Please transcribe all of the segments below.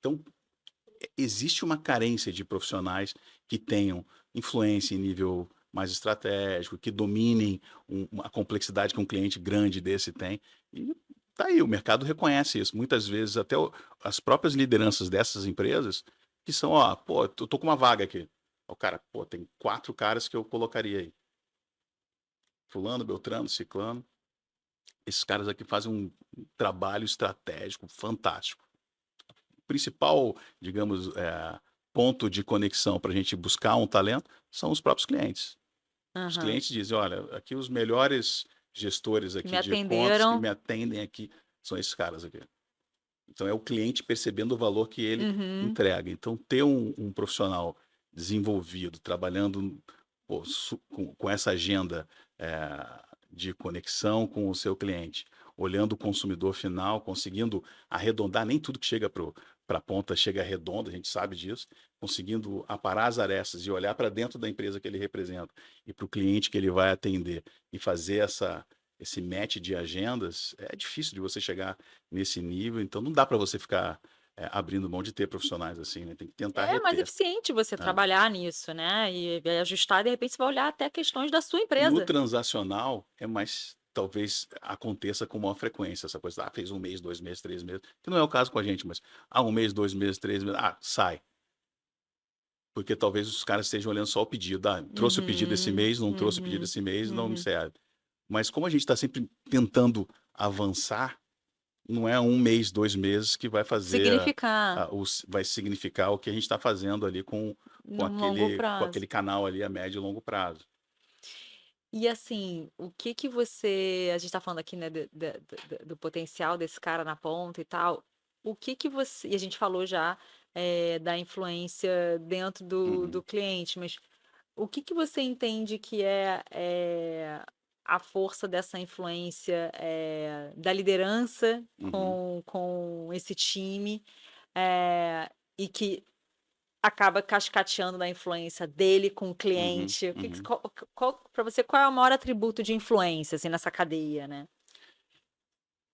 Então, existe uma carência de profissionais que tenham influência em nível mais estratégico, que dominem a complexidade que um cliente grande desse tem. E tá aí, o mercado reconhece isso. Muitas vezes, até as próprias lideranças dessas empresas, que são, ó, pô, eu tô com uma vaga aqui. O cara, pô, tem 4 caras que eu colocaria aí. Fulano, Beltrano, Ciclano. Esses caras aqui fazem um trabalho estratégico fantástico. O principal, digamos, ponto de conexão para a gente buscar um talento são os próprios clientes. Os Aham. clientes dizem, olha, aqui os melhores gestores Que me aqui de contas que atenderam. me atendem aqui são esses caras aqui. Então é o cliente percebendo o valor que ele Uhum. entrega. Então ter um profissional desenvolvido, trabalhando pô, com essa agenda de conexão com o seu cliente, olhando o consumidor final, conseguindo arredondar, nem tudo que chega para a ponta chega redondo, a gente sabe disso, conseguindo aparar as arestas e olhar para dentro da empresa que ele representa e para o cliente que ele vai atender e fazer esse match de agendas, é difícil de você chegar nesse nível, então não dá para você ficar abrindo mão de ter profissionais assim, né? Tem que tentar É mais reter. eficiente você Né? trabalhar nisso, né, e ajustar, de repente, você vai olhar até questões da sua No empresa. transacional é mais, talvez aconteça com maior frequência essa coisa, fez 1 mês, 2 meses, 3 meses, que não é o caso com a gente, mas 1 mês, 2 meses, 3 meses, sai. Porque talvez os caras estejam olhando só o pedido, trouxe o pedido esse Uhum, mês, não trouxe o pedido uhum, esse mês, não me uhum. serve. Mas como a gente está sempre tentando avançar, não é 1 mês, 2 meses que vai fazer, Significar vai significar o que a gente está fazendo ali com num longo com prazo. aquele canal ali a médio e longo prazo. E assim, o que que você a gente tá falando aqui, né, do potencial desse cara na ponta e tal, o que que você e a gente falou já, da influência dentro do Uhum, cliente, mas o que que você entende que é a força dessa influência, da liderança uhum, com esse time, e que acaba cascateando na influência dele com o uhum, cliente? O que que uhum. qual pra você, qual é o maior atributo de influência, assim, nessa cadeia, né?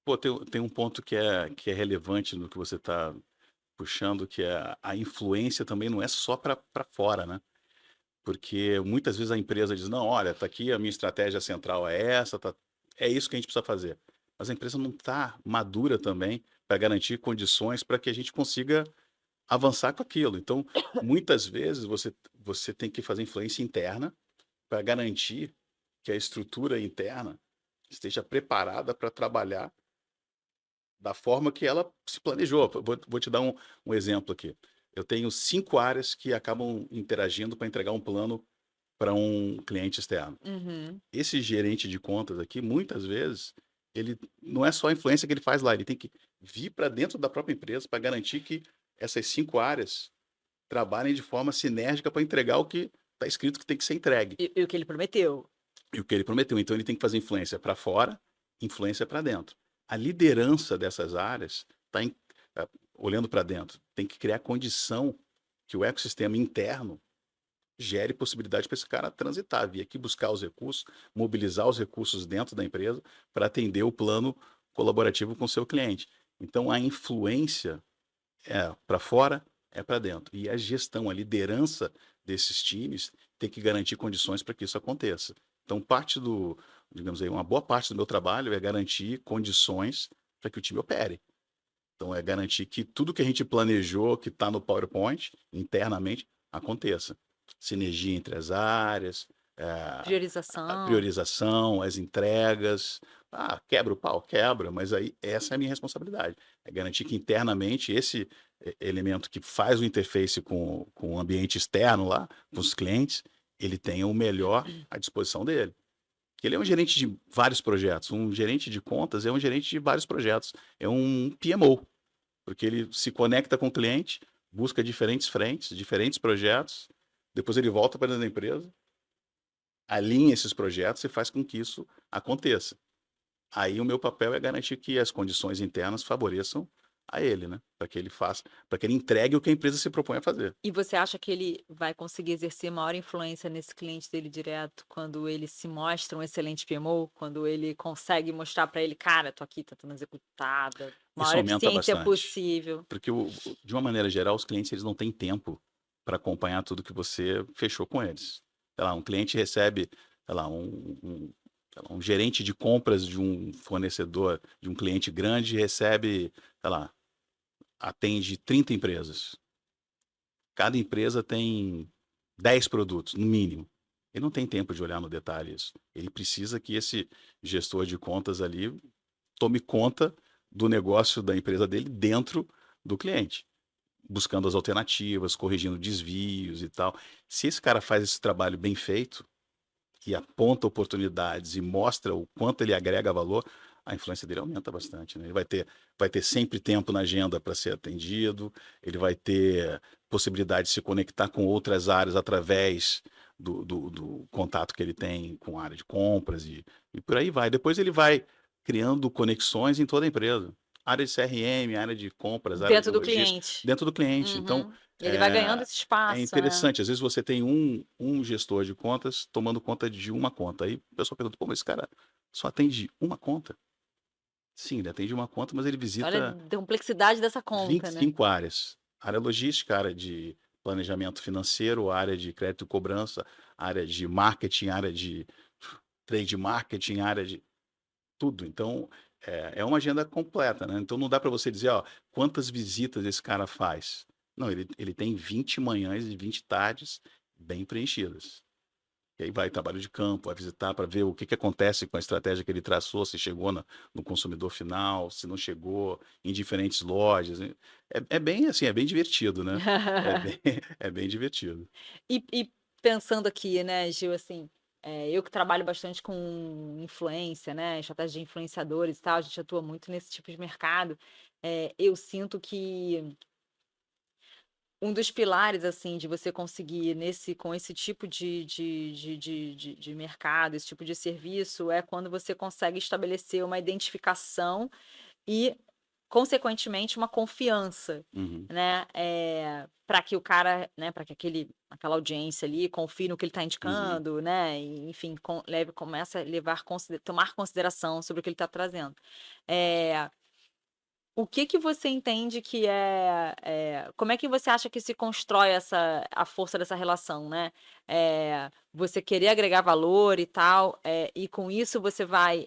Pô, tem um ponto que é relevante no que você está puxando, que é a influência também não é só para fora, né? Porque muitas vezes a empresa diz: "Não, olha, tá aqui a minha estratégia central é essa, é isso que a gente precisa fazer". Mas a empresa não está madura também para garantir condições para que a gente consiga avançar com aquilo. Então, muitas vezes você tem que fazer influência interna para garantir que a estrutura interna esteja preparada para trabalhar da forma que ela se planejou. Vou te dar um exemplo aqui. Eu tenho 5 áreas que acabam interagindo para entregar um plano para um cliente externo. Uhum. Esse gerente de contas aqui, muitas vezes, ele não é só a influência que ele faz lá, ele tem que vir para dentro da própria empresa para garantir que essas 5 áreas trabalhem de forma sinérgica para entregar o que está escrito que tem que ser entregue, E o que ele prometeu. e o que ele prometeu. Então ele tem que fazer influência para fora, influência para dentro. A liderança dessas áreas está olhando para dentro, tem que criar condição que o ecossistema interno gere possibilidade para esse cara transitar, vir aqui buscar os recursos, mobilizar os recursos dentro da empresa para atender o plano colaborativo com o seu cliente. Então a influência é para fora, é para dentro. E a gestão, a liderança desses times tem que garantir condições para que isso aconteça. Então, digamos aí, uma boa parte do meu trabalho é garantir condições para que o time opere. Então, é garantir que tudo que a gente planejou, que está no PowerPoint, internamente, aconteça. Sinergia entre as áreas, a Priorização. priorização, as entregas. Quebra o pau, quebra, mas aí essa é a minha responsabilidade. É garantir que internamente esse elemento que faz o interface com o ambiente externo lá, com os clientes, ele tenha o melhor à disposição dele. Ele é um gerente de vários projetos. Um gerente de contas é um gerente de vários projetos. É um PMO, porque ele se conecta com o cliente, busca diferentes frentes, diferentes projetos, depois ele volta para dentro da empresa, alinha esses projetos e faz com que isso aconteça. Aí o meu papel é garantir que as condições internas favoreçam a ele, né? Para que ele faça, para que ele entregue o que a empresa se propõe a fazer. E você acha que ele vai conseguir exercer maior influência nesse cliente dele direto quando ele se mostra um excelente PMO? Quando ele consegue mostrar para ele, cara, tô aqui tentando executar da Isso maior aumenta eficiência bastante, possível. porque de uma maneira geral, os clientes eles não têm tempo para acompanhar tudo que você fechou com eles. Sei lá, um cliente recebe, sei lá, sei lá, um gerente de compras de um fornecedor, de um cliente grande, recebe, sei lá, atende 30 empresas. Cada empresa tem 10 produtos, no mínimo. Ele não tem tempo de olhar no detalhe isso. Ele precisa que esse gestor de contas ali tome conta do negócio da empresa dele dentro do cliente, buscando as alternativas, corrigindo desvios e tal. Se esse cara faz esse trabalho bem feito, que aponta oportunidades e mostra o quanto ele agrega valor, a influência dele aumenta bastante, né? Ele vai ter sempre tempo na agenda para ser atendido, ele vai ter possibilidade de se conectar com outras áreas através do contato que ele tem com a área de compras e por aí vai. Depois ele vai criando conexões em toda a empresa. Área de CRM, área de compras, área de Dentro do logística, cliente. dentro do cliente. Então, Uhum. Ele vai ganhando é, esse é espaço, né? interessante. Às vezes você tem um gestor de contas tomando conta de uma conta. Aí o pessoal pergunta, pô, mas esse cara só atende uma conta? Sim, ele atende uma conta, mas ele Olha visita a complexidade dessa vinte conta, e né? cinco áreas. Área logística, área de planejamento financeiro, área de crédito e cobrança, área de marketing, área de trade marketing, área de tudo. Então, é uma agenda completa, né? Então não dá para você dizer, ó, quantas visitas esse cara faz. Não, ele tem 20 manhãs e 20 tardes bem preenchidas. E aí vai trabalho de campo, vai visitar para ver o que acontece com a estratégia que ele traçou, se chegou no consumidor final, se não chegou, em diferentes lojas. É bem assim, é bem divertido, né? É bem, é bem divertido. E pensando aqui, né, Gil, assim, eu que trabalho bastante com influência, né, estratégia de influenciadores e tal, a gente atua muito nesse tipo de mercado. Eu sinto que um dos pilares, assim, de você conseguir com esse tipo de mercado, esse tipo de serviço, é quando você consegue estabelecer uma identificação e, consequentemente, uma confiança, Uhum, né, pra que o cara, né, para que aquela audiência ali confie no que ele está uhum. indicando, né, e enfim, começa a levar tomar consideração sobre o que ele está trazendo. Eh o que que você entende que como é que você acha que se constrói a força dessa relação, né? Você querer agregar valor e tal, e com isso você vai,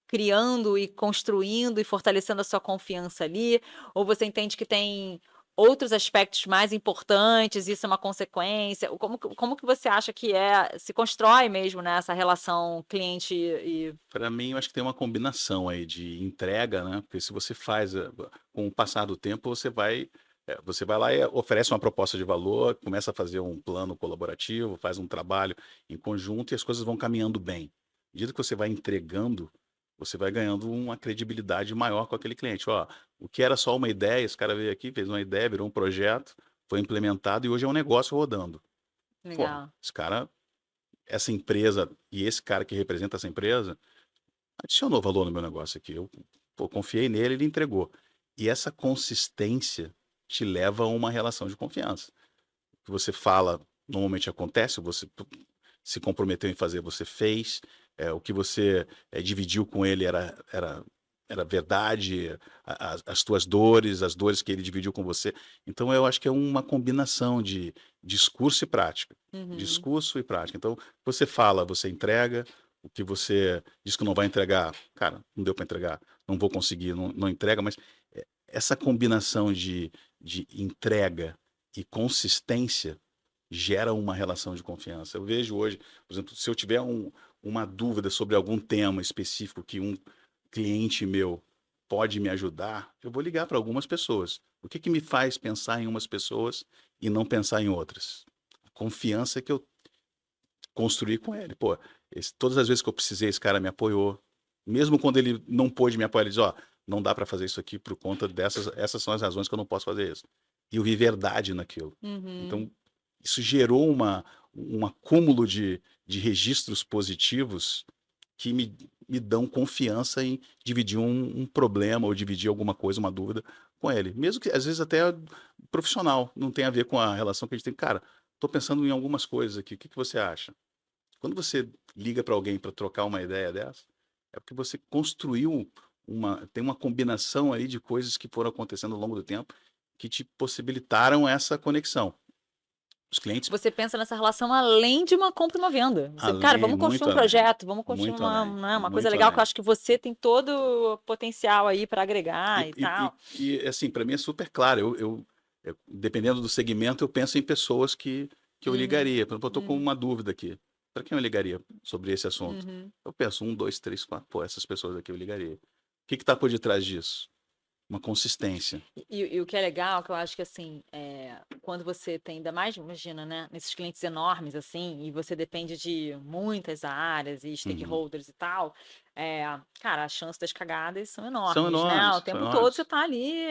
criando e construindo e fortalecendo a sua confiança ali, ou você entende que tem outros aspectos mais importantes, isso é uma consequência? Como que você acha que se constrói mesmo, né, essa relação cliente e Para mim, eu acho que tem uma combinação aí de entrega, né? Porque se você faz, com o passar do tempo, você vai lá e oferece uma proposta de valor, começa a fazer um plano colaborativo, faz um trabalho em conjunto e as coisas vão caminhando bem. À medida que você vai entregando, você vai ganhando uma credibilidade maior com aquele cliente. Ó, o que era só uma ideia, esse cara veio aqui, fez uma ideia, virou um projeto, foi implementado e hoje é um negócio rodando. Porra, legal. essa empresa e esse cara que representa essa empresa adicionou valor no meu negócio aqui. Eu, pô, confiei nele, ele entregou. E essa consistência te leva a uma relação de confiança. O que você fala normalmente acontece, você se comprometeu em fazer, você fez. O que você dividiu com ele era verdade, as tuas dores, as dores que ele dividiu com você. Então eu acho que é uma combinação de discurso e prática. Uhum. Discurso e prática. Então, você fala, você entrega, o que você diz que não vai entregar, cara, não deu para entregar, não vou conseguir, não entrega, mas essa combinação de entrega e consistência gera uma relação de confiança. Eu vejo hoje, por exemplo, se eu tiver uma dúvida sobre algum tema específico que um cliente meu pode me ajudar, eu vou ligar para algumas pessoas. O que me faz pensar em umas pessoas e não pensar em outras? A confiança que eu construí com ele. Pô, todas as vezes que eu precisei, esse cara me apoiou. Mesmo quando ele não pôde me apoiar, ele diz, ó, não dá para fazer isso aqui por conta essas são as razões que eu não posso fazer isso. E eu vi verdade naquilo. Uhum. Então, isso gerou um acúmulo de registros positivos que me dão confiança em dividir um problema ou dividir alguma coisa, uma dúvida com ele. Mesmo que às vezes até profissional, não tem a ver com a relação que a gente tem. Cara, tô pensando em algumas coisas aqui, o que que você acha? Quando você liga para alguém para trocar uma ideia dessa, é porque você construiu tem uma combinação aí de coisas que foram acontecendo ao longo do tempo que te possibilitaram essa conexão. Os clientes, Você pensa nessa relação além de uma compra e uma venda. Você, cara, além, vamos construir muito um além, projeto, vamos construir muito uma, além, né, uma coisa muito legal que eu além. acho que você tem todo o potencial aí para agregar E, e e, tal. assim, para mim é super claro. Dependendo do segmento, eu penso em pessoas que eu Uhum, ligaria. Por exemplo, eu estou com uhum, uma dúvida aqui. Para quem eu ligaria sobre esse assunto? uhum. Eu penso, um, dois, três, quatro. Pô, essas pessoas aqui eu ligaria. O que está por detrás disso? Uma consistência. E o que é legal, que eu acho que assim, quando você tem, ainda mais, imagina, né, nesses clientes enormes, assim, e você depende de muitas áreas e Uhum. stakeholders e tal, cara, as chances das cagadas são São enormes, né? O enormes, são tempo todo você enormes. tá ali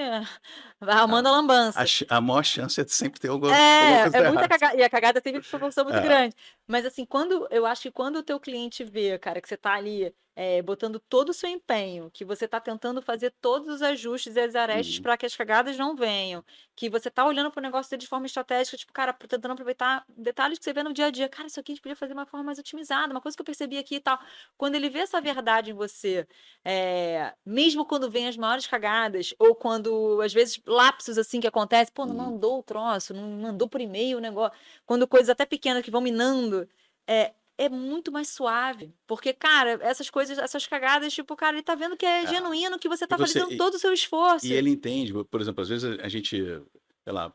A, arrumando a lambança. a maior chance é de sempre ter alguma É, coisa é tá muita errada. cagada, e a cagada teve proporção muito É. grande. Mas assim, eu acho que quando o teu cliente vê, cara, que você tá ali botando todo o seu empenho, que você tá tentando fazer todos os ajustes e as arestas Uhum. para que as cagadas não venham, que você tá olhando para o negócio dele de forma estratégica, tipo, cara, tentando aproveitar detalhes que você vê no dia a dia. Cara, isso aqui a gente podia fazer de uma forma mais otimizada, uma coisa que eu percebi aqui e tal. Quando ele vê essa verdade em você, mesmo quando vem as maiores cagadas, ou quando, às vezes, lapsos assim que acontece, pô, não Uhum. mandou o troço, não mandou por e-mail o negócio, quando coisas até pequenas que vão minando, é muito mais suave. Porque, cara, essas coisas, essas cagadas, tipo, cara, ele tá vendo que é Ah, genuíno, que você e tá você fazendo todo o seu e esforço. ele entende, por exemplo, às vezes a gente, sei lá,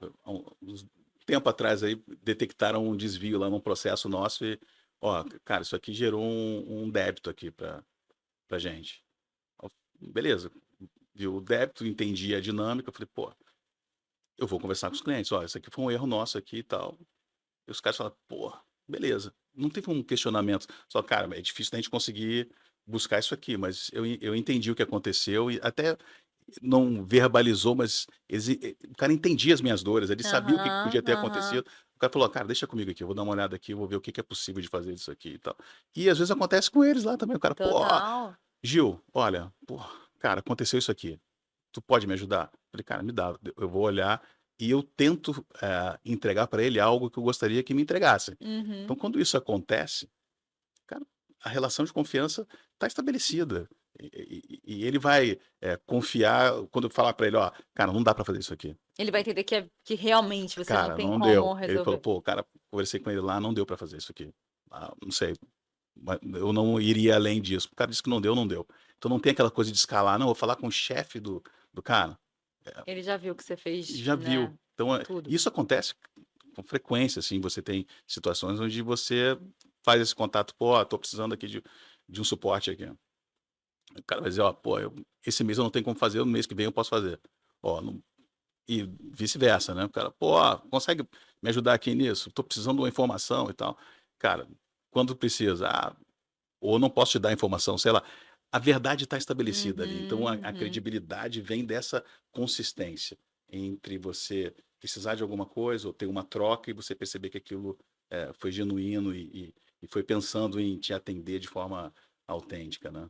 uns tempo atrás aí detectaram um desvio lá num processo nosso e, ó, cara, isso aqui gerou um débito aqui pra gente. Beleza, viu o débito, entendi a dinâmica, eu falei, pô, eu vou conversar com os clientes, ó, isso aqui foi um erro nosso aqui e tal. E os caras falaram, pô, beleza. Não teve um questionamento. Só, cara, é difícil da gente conseguir buscar isso aqui, mas eu entendi o que aconteceu e até não verbalizou, mas o cara entendia as minhas dores, ele sabia o que que Aham, podia ter aham. acontecido. O cara falou, cara, deixa comigo aqui, eu vou dar uma olhada aqui, eu vou ver o que que é possível de fazer disso aqui e tal. E às vezes acontece com eles lá também. O cara, pô, Total. Gil, olha, pô, cara, aconteceu isso aqui. Tu pode me ajudar? Falei, cara, me dá, eu vou olhar e eu tento entregar para ele algo que eu gostaria que me entregasse. Então, Uhum. quando isso acontece, cara, a relação de confiança está estabelecida. E ele vai confiar quando eu falar para ele, ó, cara, não dá para fazer isso aqui. Ele vai entender que realmente você não Cara, tem não como deu. Ele falou, resolver. pô, cara, conversei com ele lá, não deu para fazer isso aqui. Ah, não sei, mas eu não iria além disso. O cara disse que não deu, não deu. Então não tem aquela coisa de escalar, não, vou falar com o chefe do cara. Ele já viu que você E fez, já né, viu. Então, tudo. isso acontece com frequência, assim, você tem situações onde você faz esse contato, pô, ó, tô precisando aqui de um suporte aqui. O cara vai dizer, ó, pô, esse mês eu não tenho como fazer, no mês que vem eu posso fazer. Ó, e vice-versa, né? O cara, pô, ó, consegue me ajudar aqui nisso? Tô precisando de uma informação e tal. Cara, quando precisa, ou não posso te dar informação, sei lá. A verdade está estabelecida ali. Então, Uhum, a uhum. credibilidade vem dessa consistência entre você precisar de alguma coisa ou ter uma troca e você perceber que aquilo foi genuíno e foi pensando em te atender de forma autêntica, né?